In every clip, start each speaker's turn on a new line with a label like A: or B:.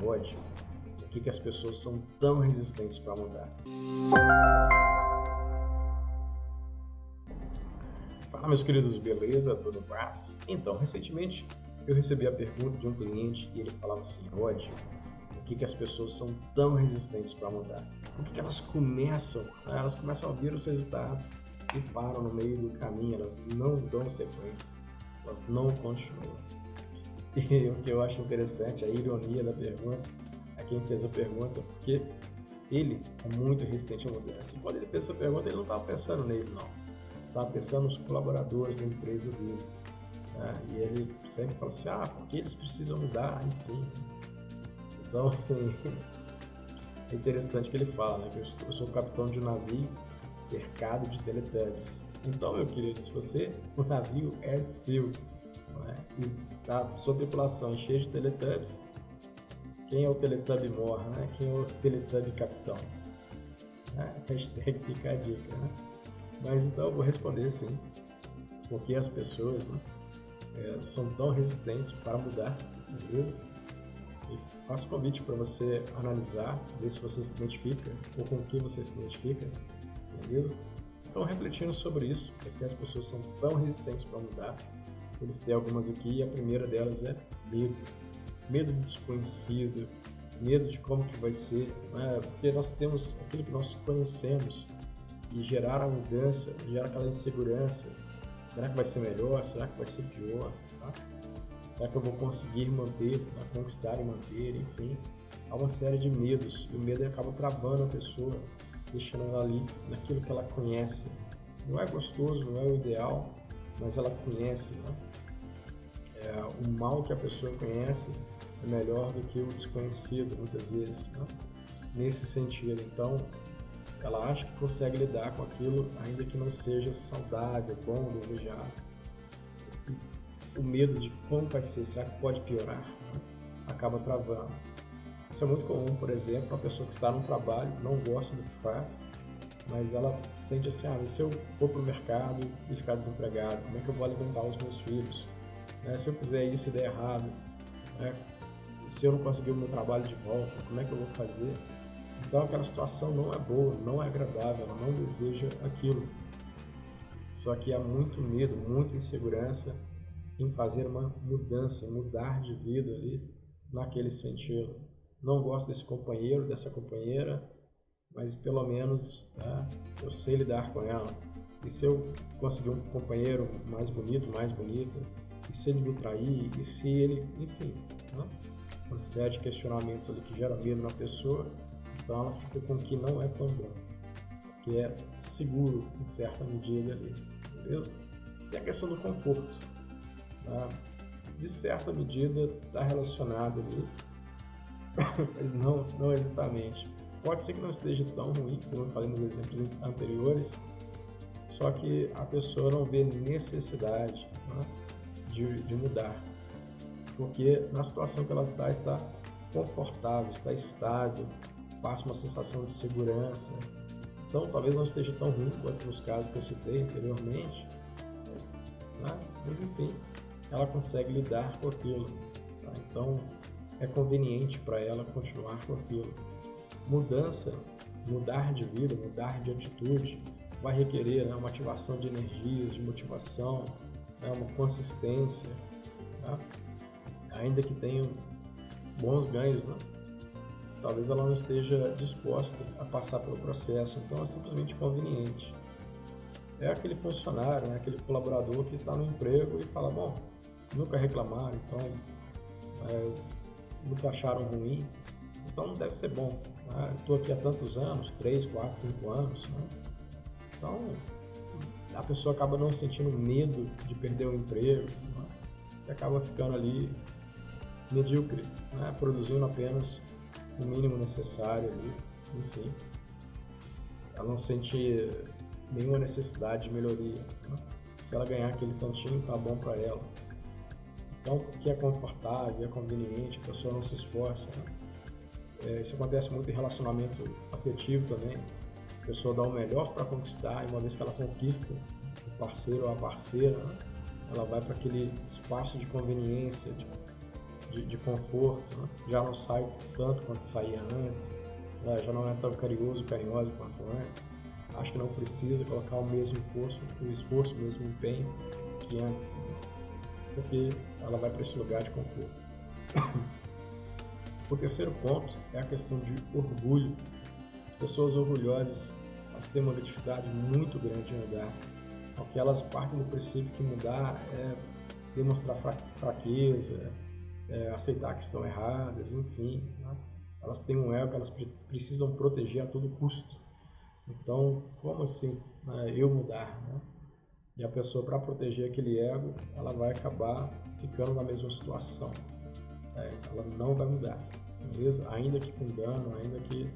A: ódio? Por que as pessoas são tão resistentes para mudar? Fala, meus queridos, beleza? Tudo paz? Então, recentemente eu recebi a pergunta de um cliente e ele falava assim: ódio, por que as pessoas são tão resistentes para mudar? Por que elas começam a ver os resultados e param no meio do caminho, elas não dão sequência, elas não continuam. E o que eu acho interessante, a ironia da pergunta, a quem fez a pergunta, porque ele é muito resistente à mudança. Quando ele fez essa pergunta, ele não estava pensando nele, não. Estava pensando nos colaboradores da empresa dele. Né? E ele sempre fala assim, porque eles precisam mudar, enfim. Então, assim, é interessante que ele fala, né, que eu sou o capitão de um navio cercado de Teletubbies. Então, meu querido, o navio é seu, né? E a sua tripulação é cheia de Teletubbies. Quem é o Teletubby mor, né? Quem é o Teletubby capitão? Hashtag fica a dica, né? Mas então eu vou responder sim, porque as pessoas, né, são tão resistentes para mudar, beleza? E faço convite para você analisar, ver se você se identifica ou com que você se identifica, beleza? Então, refletindo sobre isso, porque as pessoas são tão resistentes para mudar, eu listei algumas aqui e a primeira delas é medo. Medo do desconhecido, medo de como que vai ser, né? Porque nós temos aquilo que nós conhecemos e gerar a mudança, gerar aquela insegurança. Será que vai ser melhor? Será que vai ser pior? Tá? Será que eu vou conseguir manter, conquistar e manter? Enfim, há uma série de medos e o medo acaba travando a pessoa, deixando ela ali naquilo que ela conhece. Não é gostoso, não é o ideal, mas ela conhece, né? O mal que a pessoa conhece é melhor do que o desconhecido, muitas vezes, né? Nesse sentido. Então, ela acha que consegue lidar com aquilo, ainda que não seja saudável, bom, desejado. O medo de como vai ser, será que pode piorar, né? Acaba travando. Isso é muito comum, por exemplo, uma pessoa que está no trabalho, não gosta do que faz, mas ela sente assim, e se eu for para o mercado e ficar desempregado, como é que eu vou alimentar os meus filhos? Se eu fizer isso e der errado, se eu não conseguir o meu trabalho de volta, como é que eu vou fazer? Então aquela situação não é boa, não é agradável, ela não deseja aquilo. Só que há muito medo, muita insegurança em fazer uma mudança, mudar de vida ali naquele sentido. Não gosto desse companheiro, dessa companheira, mas pelo menos eu sei lidar com ela. E se eu conseguir um companheiro mais bonito, mais bonita, e se ele me trair, e se ele, enfim, né? Uma série de questionamentos ali que geram medo na pessoa, então ela fica com o que não é tão bom, que é seguro em certa medida ali, beleza? E a questão do conforto, tá? De certa medida está relacionado ali, mas não exatamente. Pode ser que não esteja tão ruim, como eu falei nos exemplos anteriores, só que a pessoa não vê necessidade, né, de mudar, porque na situação que ela está confortável, está estável, passa uma sensação de segurança. Então talvez não esteja tão ruim quanto nos casos que eu citei anteriormente, né? Mas enfim, ela consegue lidar com aquilo, tá? Então é conveniente para ela continuar com aquilo. Mudança, mudar de vida, mudar de atitude, vai requerer, né, uma ativação de energias, de motivação, uma consistência, tá? Ainda que tenha bons ganhos, né? Talvez ela não esteja disposta a passar pelo processo, então é simplesmente conveniente. É aquele funcionário, né, aquele colaborador que está no emprego e fala, bom, nunca reclamaram, então nunca acharam ruim, então deve ser bom, né? Estou aqui há tantos anos, 3, 4, 5 anos, né? Então a pessoa acaba não sentindo medo de perder o emprego, né? E acaba ficando ali medíocre, né? Produzindo apenas o mínimo necessário ali, enfim. Ela não sente nenhuma necessidade de melhoria, né? Se ela ganhar aquele tantinho, tá bom para ela. Então, o que é confortável, é conveniente, a pessoa não se esforça, né? Isso acontece muito em relacionamento afetivo também. A pessoa dá o melhor para conquistar, e uma vez que ela conquista o parceiro ou a parceira, né, ela vai para aquele espaço de conveniência, de conforto, né? Já não sai tanto quanto saía antes, né? Já não é tão carinhoso quanto antes. Acho que não precisa colocar o mesmo esforço, o mesmo empenho que antes, né? Porque ela vai para esse lugar de conforto. O terceiro ponto é a questão de orgulho. As pessoas orgulhosas, elas têm uma dificuldade muito grande de mudar, porque elas partem do princípio que mudar é demonstrar fraqueza, aceitar que estão erradas, enfim, né? Elas têm um ego que elas precisam proteger a todo custo. Então, como assim, né, eu mudar, né? E a pessoa, para proteger aquele ego, ela vai acabar ficando na mesma situação. Ela não vai mudar, beleza? Ainda que com dano, ainda que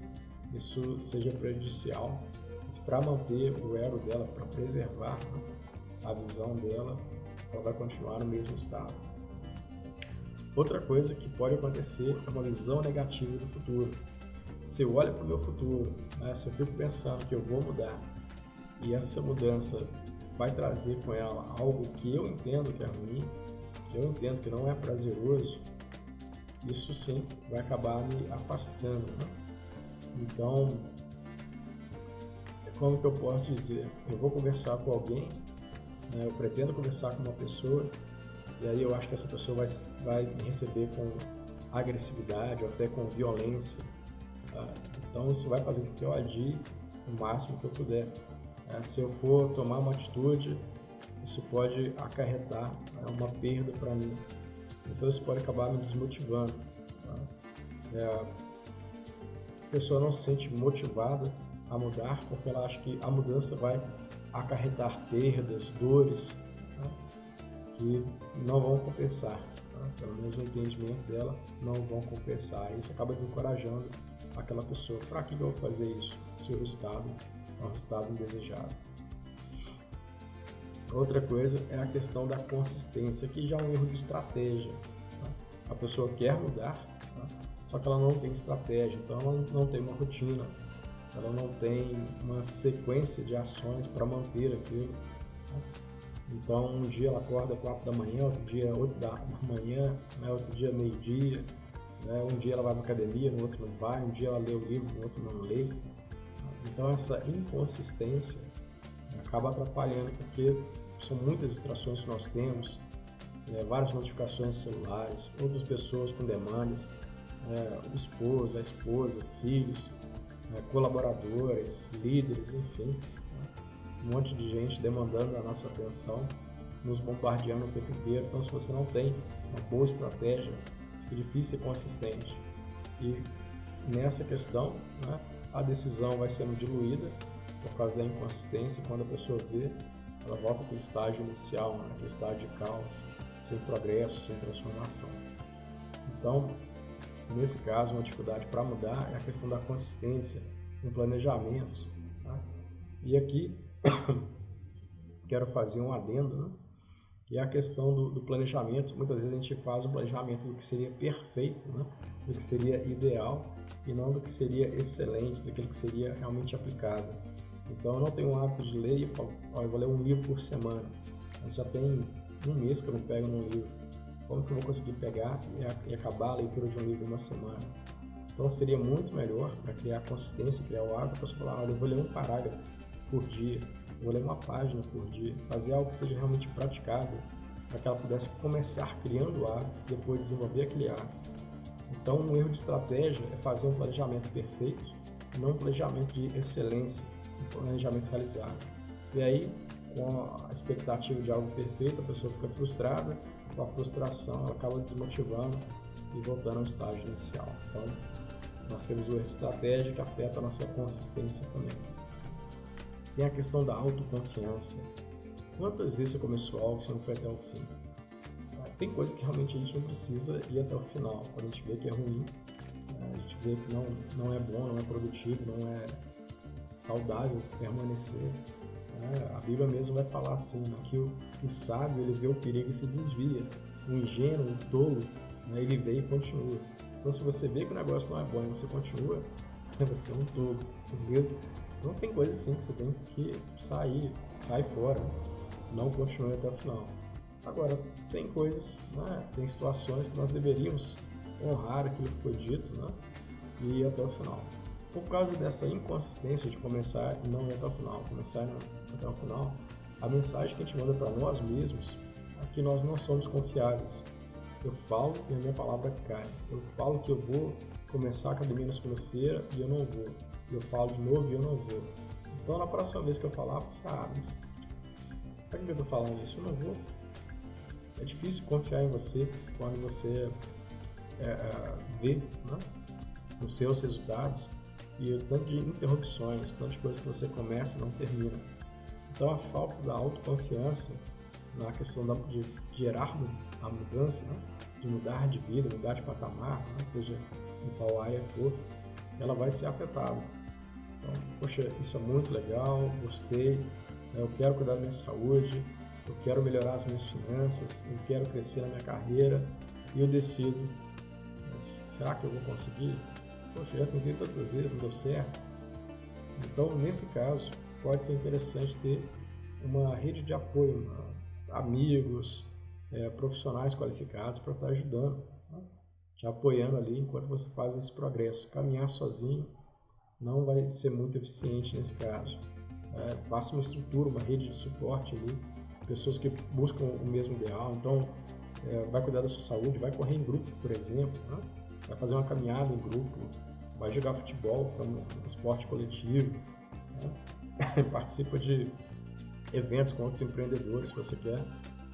A: isso seja prejudicial, mas para manter o ego dela, para preservar, né, a visão dela, ela vai continuar no mesmo estado. Outra coisa que pode acontecer é uma visão negativa do futuro. Se eu olho para o meu futuro, né, se eu fico pensando que eu vou mudar e essa mudança vai trazer com ela algo que eu entendo que é ruim, que eu entendo que não é prazeroso, isso sim vai acabar me afastando, né? Então, como que eu posso dizer? Eu vou conversar com alguém, né, eu pretendo conversar com uma pessoa, e aí eu acho que essa pessoa vai me receber com agressividade ou até com violência. Tá? Então isso vai fazer com que eu agir o máximo que eu puder. Se eu for tomar uma atitude, isso pode acarretar uma perda para mim. Então isso pode acabar me desmotivando. Tá? A pessoa não se sente motivada a mudar porque ela acha que a mudança vai acarretar perdas, dores, tá? Que não vão compensar. Tá? Pelo menos no entendimento dela, não vão compensar. Isso acaba desencorajando aquela pessoa. Para que eu vou fazer isso? Se o resultado é um resultado indesejado. Outra coisa é a questão da consistência, que já é um erro de estratégia. Tá? A pessoa quer mudar, tá? Só que ela não tem estratégia, então ela não tem uma rotina, ela não tem uma sequência de ações para manter aquilo. Tá? Então um dia ela acorda 4 da manhã, outro dia 8 da manhã, né? Outro dia meio-dia, né? Um dia ela vai para academia, no outro não vai, um dia ela lê o livro, no outro não lê. Então essa inconsistência acaba atrapalhando, porque são muitas distrações que nós temos, várias notificações celulares, outras pessoas com demandas, o esposo, a esposa, filhos, colaboradores, líderes, enfim, um monte de gente demandando a nossa atenção, nos bombardeando o tempo inteiro. Então se você não tem uma boa estratégia, fica difícil ser consistente. E nessa questão, né, a decisão vai sendo diluída por causa da inconsistência. Quando a pessoa vê, ela volta para aquele estágio inicial, né, aquele estágio de caos, sem progresso, sem transformação. Então, nesse caso, uma dificuldade para mudar é a questão da consistência no planejamento. Tá? E aqui, quero fazer um adendo, né? E a questão do planejamento. Muitas vezes a gente faz um planejamento do que seria perfeito, né? Do que seria ideal, e não do que seria excelente, daquilo que seria realmente aplicável. Então eu não tenho o hábito de ler e falo, eu vou ler um livro por semana. Mas já tem um mês que eu não pego num livro. Como que eu vou conseguir pegar e acabar a leitura de um livro em uma semana? Então seria muito melhor, para criar consistência, criar o hábito, para falar, eu vou ler um parágrafo por dia, eu vou ler uma página por dia, fazer algo que seja realmente praticável, para que ela pudesse começar criando o hábito e depois desenvolver aquele hábito. Então um erro de estratégia é fazer um planejamento perfeito, não um planejamento de excelência, um planejamento realizado. E aí, com a expectativa de algo perfeito, a pessoa fica frustrada, com a frustração ela acaba desmotivando e voltando ao estágio inicial. Então, nós temos o erro de estratégia que afeta a nossa consistência também. Tem a questão da autoconfiança. Quantas vezes você começou algo e você não foi até o fim? Tem coisa que realmente a gente não precisa ir até o final. Quando a gente vê que é ruim, a gente vê que não é bom, não é produtivo, não é saudável permanecer. A Bíblia mesmo vai falar assim, né, que o sábio ele vê o perigo e se desvia. O ingênuo, o tolo, né, ele vê e continua. Então se você vê que o negócio não é bom e você continua, você é um tolo, beleza? Então tem coisas assim que você tem que sair, sai fora, não continue até o final. Agora, tem coisas, né, tem situações que nós deveríamos honrar aquilo que foi dito, né, e ir até o final. Por causa dessa inconsistência de começar e não ir até o final, começar e não ir até o final, a mensagem que a gente manda para nós mesmos é que nós não somos confiáveis. Eu falo e a minha palavra cai. Eu falo que eu vou começar a academia na segunda-feira e eu não vou. Eu falo de novo e eu não vou. Então, na próxima vez que eu falar, você mas para que eu estou falando isso? Eu não vou. É difícil confiar em você quando você vê, né, os seus resultados e o tanto de interrupções, tanto de coisas que você começa e não termina. Então, a falta da autoconfiança na questão de gerar a mudança, né, de mudar de vida, mudar de patamar, né, seja em qual área for, ela vai ser afetada. Então, poxa, isso é muito legal, gostei, eu quero cuidar da minha saúde, eu quero melhorar as minhas finanças, eu quero crescer na minha carreira e eu decido, mas será que eu vou conseguir? Poxa, já tentei tantas vezes, não deu certo. Então, nesse caso, pode ser interessante ter uma rede de apoio, amigos, profissionais qualificados para estar ajudando, né, te apoiando ali enquanto você faz esse progresso. Caminhar sozinho não vai ser muito eficiente nesse caso. Faça uma estrutura, uma rede de suporte ali, pessoas que buscam o mesmo ideal. Então, vai cuidar da sua saúde, vai correr em grupo, por exemplo, né? Vai fazer uma caminhada em grupo, vai jogar futebol, que é um esporte coletivo, né? Participa de eventos com outros empreendedores se você quer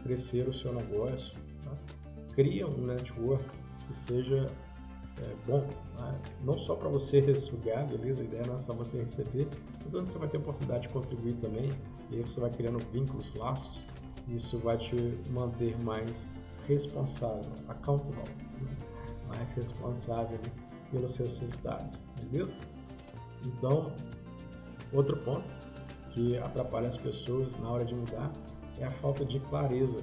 A: crescer o seu negócio, né? Cria um network que seja bom, né? Não só para você sugar, beleza? A ideia não é só você receber, mas onde você vai ter a oportunidade de contribuir também, e aí você vai criando vínculos, laços, e isso vai te manter mais responsável, accountable, né? Mais responsável, né, pelos seus resultados, beleza? Então, outro ponto que atrapalha as pessoas na hora de mudar é a falta de clareza.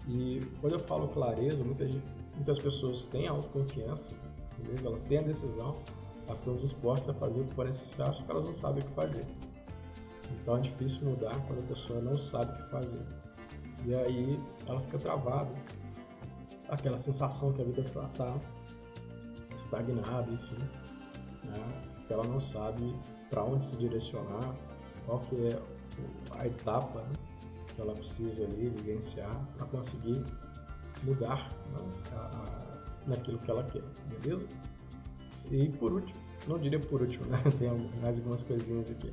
A: E quando eu falo clareza, muitas pessoas têm autoconfiança, beleza? Elas têm a decisão, elas estão dispostas a fazer o que for necessário, só que elas não sabem o que fazer. Então é difícil mudar quando a pessoa não sabe o que fazer. E aí ela fica travada, aquela sensação que a vida está estagnada, enfim, né? Que ela não sabe para onde se direcionar, qual que é a etapa, né, que ela precisa ali vivenciar para conseguir mudar, né, naquilo que ela quer, beleza? E por último, não diria por último, né? Tem mais algumas coisinhas aqui.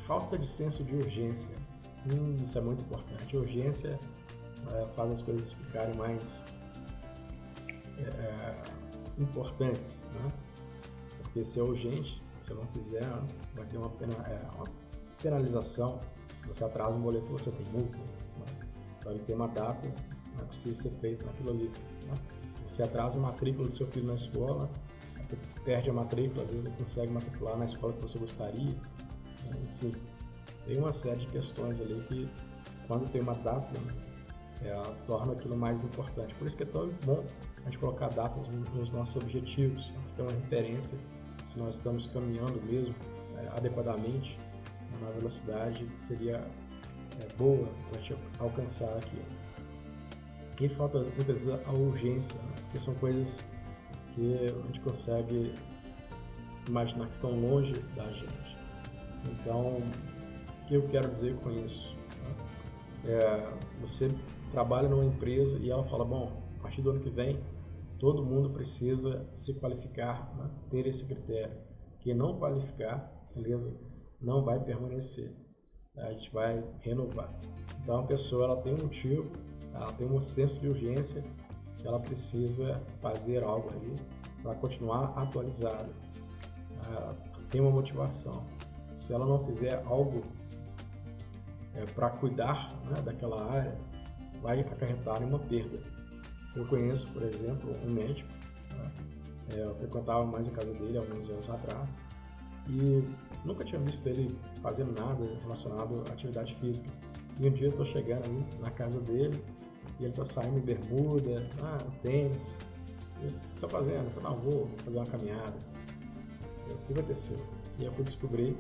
A: Falta de senso de urgência. Isso é muito importante. A urgência faz as coisas ficarem mais importantes, né? Porque se é urgente, se eu não fizer, vai ter uma penalização. Se você atrasa um boleto, você tem multa, né? Então ele tem uma data, precisa ser feito naquilo ali, né? Se você atrasa a matrícula do seu filho na escola, você perde a matrícula, às vezes não consegue matricular na escola que você gostaria, né? Enfim, tem uma série de questões ali que, quando tem uma data, torna aquilo mais importante. Por isso que é tão bom a gente colocar datas nos nossos objetivos, né? Ter uma referência se nós estamos caminhando mesmo adequadamente na velocidade que seria boa para a gente alcançar aquilo. E falta muitas vezes a urgência, né? Porque são coisas que a gente consegue imaginar que estão longe da gente. Então, o que eu quero dizer com isso? Você trabalha numa empresa e ela fala, bom, a partir do ano que vem, todo mundo precisa se qualificar, né? Ter esse critério. Quem não qualificar, beleza, não vai permanecer. A gente vai renovar. Então, a pessoa ela tem um motivo, ela tem um senso de urgência, que ela precisa fazer algo ali para continuar atualizada. Ela tem uma motivação. Se ela não fizer algo para cuidar, né, daquela área, vai acarretar em uma perda. Eu conheço, por exemplo, um médico, né? Eu frequentava mais a casa dele há alguns anos atrás e nunca tinha visto ele fazendo nada relacionado à atividade física. E um dia eu estou chegando ali na casa dele e ele está saindo em bermuda, tênis. E o que você está fazendo? Eu falei, vou fazer uma caminhada. O que aconteceu? E eu fui descobrir,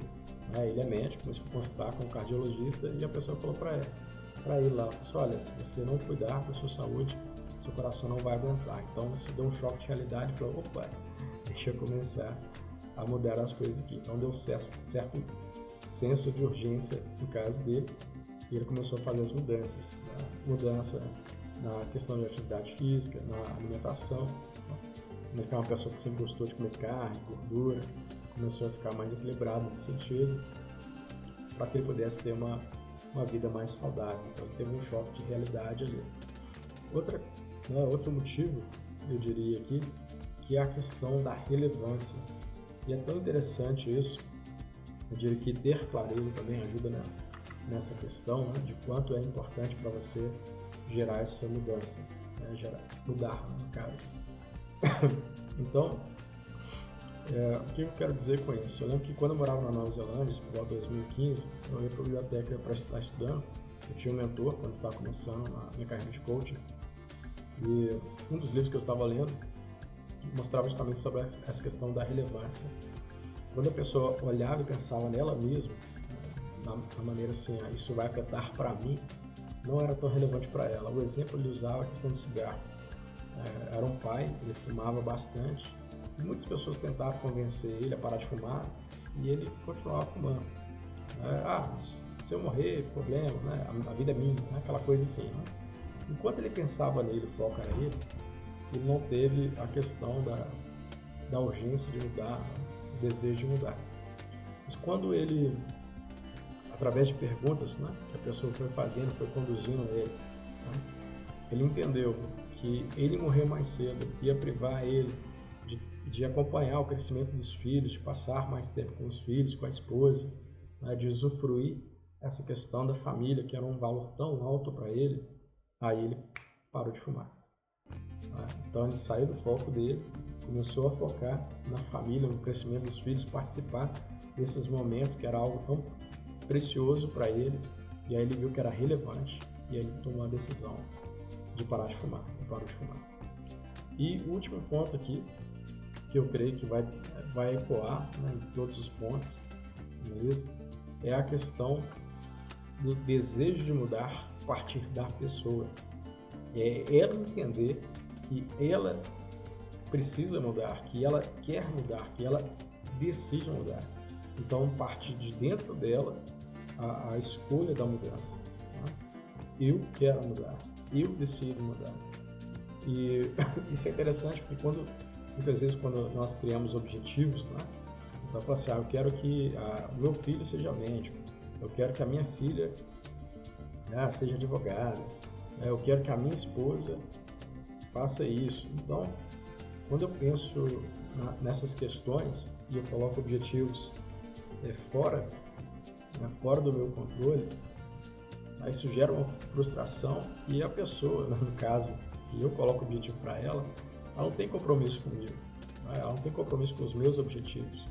A: ele é médico, mas fui consultar com um cardiologista e a pessoa falou para para ele lá, pessoal, olha, se você não cuidar da sua saúde, seu coração não vai aguentar. Então isso deu um choque de realidade e falou, opa, deixa eu começar a mudar as coisas aqui. Então deu certo senso de urgência no caso dele, e ele começou a fazer as mudanças, né? Mudança na questão de atividade física, na alimentação. Ele é uma pessoa que sempre gostou de comer carne, gordura, começou a ficar mais equilibrado nesse sentido, para que ele pudesse ter uma vida mais saudável. Então ele teve um choque de realidade ali. Outro motivo, eu diria aqui, que é a questão da relevância. E é tão interessante isso, eu diria que ter clareza também ajuda nessa questão, né, de quanto é importante para você gerar essa mudança, né, mudar, no caso. Então, o que eu quero dizer com isso? Eu lembro que quando eu morava na Nova Zelândia, isso por 2015, eu ia para a biblioteca para estar estudando. Eu tinha um mentor quando estava começando a minha carreira de coaching, e um dos livros que eu estava lendo mostrava justamente sobre essa questão da relevância. Quando a pessoa olhava e pensava nela mesma, na maneira assim, isso vai afetar para mim, não era tão relevante para ela. O exemplo ele usava a questão do cigarro. Era um pai, ele fumava bastante, e muitas pessoas tentavam convencer ele a parar de fumar, e ele continuava fumando. Se eu morrer, problema, né? A vida é minha, né? Aquela coisa assim. Né? Enquanto ele pensava nele, o foco era ele não teve a questão da urgência de mudar, o desejo de mudar. Mas quando ele, através de perguntas, né, que a pessoa foi fazendo, foi conduzindo ele, né, ele entendeu que ele morrer mais cedo ia privar ele de acompanhar o crescimento dos filhos, de passar mais tempo com os filhos, com a esposa, né, de usufruir essa questão da família, que era um valor tão alto para ele. Aí ele parou de fumar. Então ele saiu do foco dele, começou a focar na família, no crescimento dos filhos, participar desses momentos que era algo tão precioso para ele, e aí ele viu que era relevante, e aí ele tomou a decisão de parar de fumar, E o último ponto aqui, que eu creio que vai ecoar, né, em todos os pontos, beleza? É a questão do desejo de mudar a partir da pessoa. É ela entender que ela precisa mudar, que ela quer mudar, que ela decide mudar. Então, partir de dentro dela a escolha da mudança. Né? Eu quero mudar, eu decido mudar. E isso é interessante porque muitas vezes quando nós criamos objetivos, né? Então, eu falo assim, eu quero que o meu filho seja médico, eu quero que a minha filha seja advogada, eu quero que a minha esposa faça isso. Então, quando eu penso nessas questões e eu coloco objetivos fora do meu controle, isso gera uma frustração, e a pessoa, no caso, que eu coloco o objetivo para ela não tem compromisso comigo, ela não tem compromisso com os meus objetivos.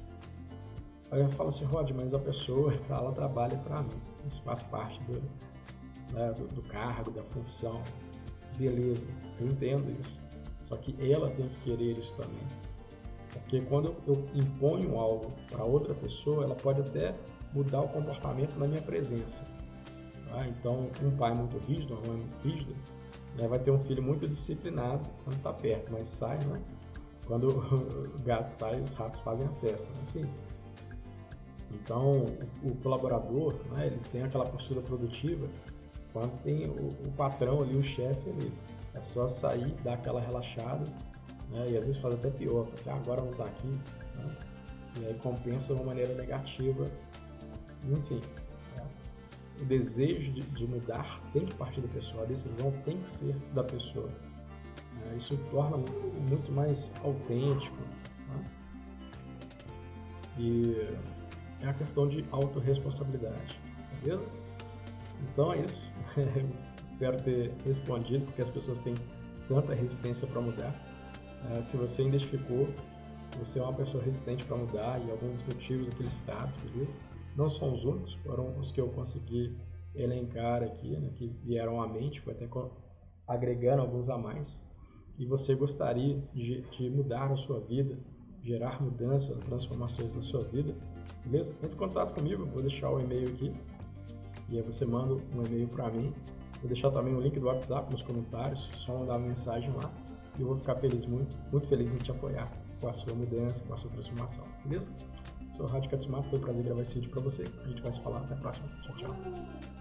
A: Aí eu falo assim, Rod, mas a pessoa, ela trabalha para mim, isso faz parte do cargo, da função. Beleza, eu entendo isso. Só que ela tem que querer isso também. Porque quando eu imponho algo para outra pessoa, ela pode até mudar o comportamento na minha presença. Então, um pai muito rígido, uma mãe muito rígida, vai ter um filho muito disciplinado quando está perto, mas sai, né? Quando o gato sai, os ratos fazem a festa, né? Assim. Então, o colaborador, ele tem aquela postura produtiva quando tem o patrão ali, o chefe ali. É só sair, dar aquela relaxada, né? E às vezes faz até pior, fala assim, agora não está aqui, né? E aí compensa de uma maneira negativa. Enfim, o desejo de mudar tem que partir da pessoa, a decisão tem que ser da pessoa. Isso torna muito mais autêntico, né? E é a questão de autorresponsabilidade, beleza? Então é isso. Espero ter respondido, porque as pessoas têm tanta resistência para mudar. Se você identificou que você é uma pessoa resistente para mudar e alguns motivos aqui listados, beleza? Não são os únicos, foram os que eu consegui elencar aqui, né, que vieram à mente, foi até agregando alguns a mais. E você gostaria de mudar a sua vida, gerar mudanças, transformações na sua vida, beleza? Entre em contato comigo, vou deixar o e-mail aqui, e aí você manda um e-mail para mim, Vou deixar também o link do WhatsApp nos comentários, só mandar uma mensagem lá e eu vou ficar feliz, muito feliz em te apoiar com a sua mudança, com a sua transformação, beleza? Sou o Rádio Katsumato, foi um prazer gravar esse vídeo para você. A gente vai se falar, até a próxima. Tchau, tchau.